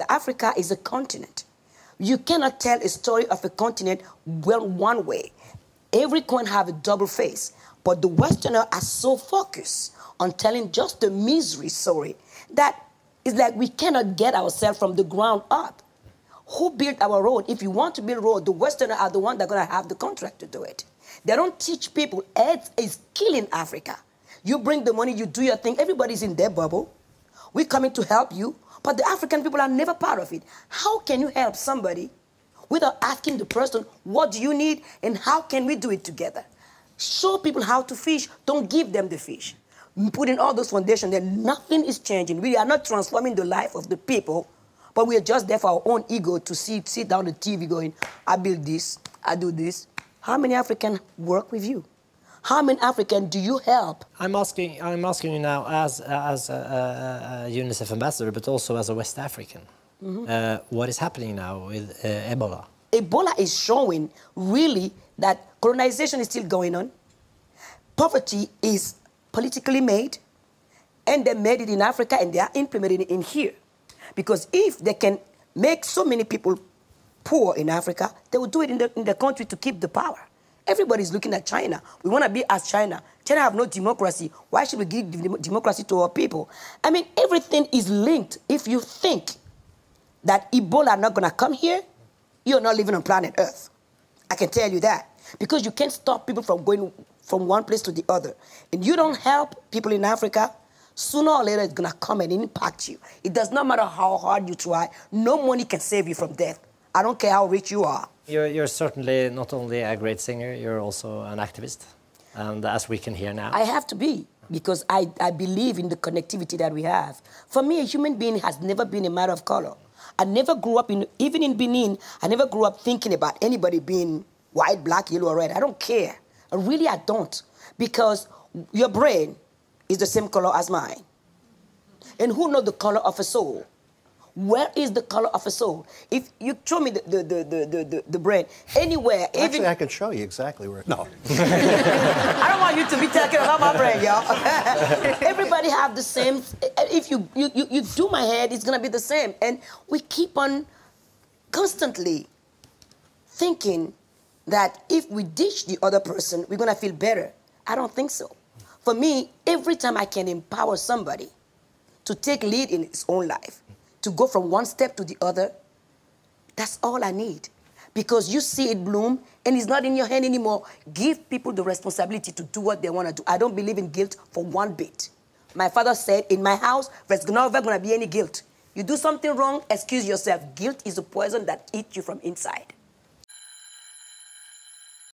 Africa is a continent. You cannot tell a story of a continent well one way. Every coin have a double face, but the Westerners are so focused on telling just the misery story that it's like we cannot get ourselves from the ground up. Who built our road? If you want to build a road, the Westerners are the ones that are going to have the contract to do it. They don't teach people. AIDS is killing Africa. You bring the money, you do your thing, everybody's in their bubble. We're coming to help you, but the African people are never part of it. How can you help somebody without asking the person, what do you need and how can we do it together? Show people how to fish, don't give them the fish. Put in all those foundations, then nothing is changing. We are not transforming the life of the people, but we are just there for our own ego to sit down the TV going, I build this, I do this. How many Africans work with you? How many Africans do you help? I'm asking you now as a UNICEF ambassador, but also as a West African. What is happening now with Ebola? Ebola is showing really that colonization is still going on. Poverty is politically made, and they made it in Africa and they are implementing it in here. Because if they can make so many people poor in Africa, they will do it in the country to keep the power. Everybody's looking at China. We want to be as China. China have no democracy. Why should we give democracy to our people? I mean, everything is linked. If you think that Ebola are not going to come here, you're not living on planet Earth. I can tell you that. Because you can't stop people from going from one place to the other. And you don't help people in Africa, sooner or later it's going to come and impact you. It does not matter how hard you try. No money can save you from death. I don't care how rich you are. You're certainly not only a great singer, you're also an activist. And as we can hear now. I have to be, because I believe in the connectivity that we have. For me, a human being has never been a matter of color. I never grew up, even in Benin, I never grew up thinking about anybody being white, black, yellow, or red. I don't care. Really, I don't. Because your brain is the same color as mine. And who knows the color of a soul? Where is the color of a soul? If you show me the brain, anywhere. Actually, even... I could show you exactly where. No. I don't want you to be talking about my brain, y'all. Everybody have the same. If you do my head, it's going to be the same. And we keep on constantly thinking that if we ditch the other person, we're going to feel better. I don't think so. For me, every time I can empower somebody to take lead in his own life, to go from one step to the other, that's all I need. Because you see it bloom, and it's not in your hand anymore. Give people the responsibility to do what they want to do. I don't believe in guilt for one bit. My father said, in my house, there's never going to be any guilt. You do something wrong, excuse yourself. Guilt is a poison that eats you from inside.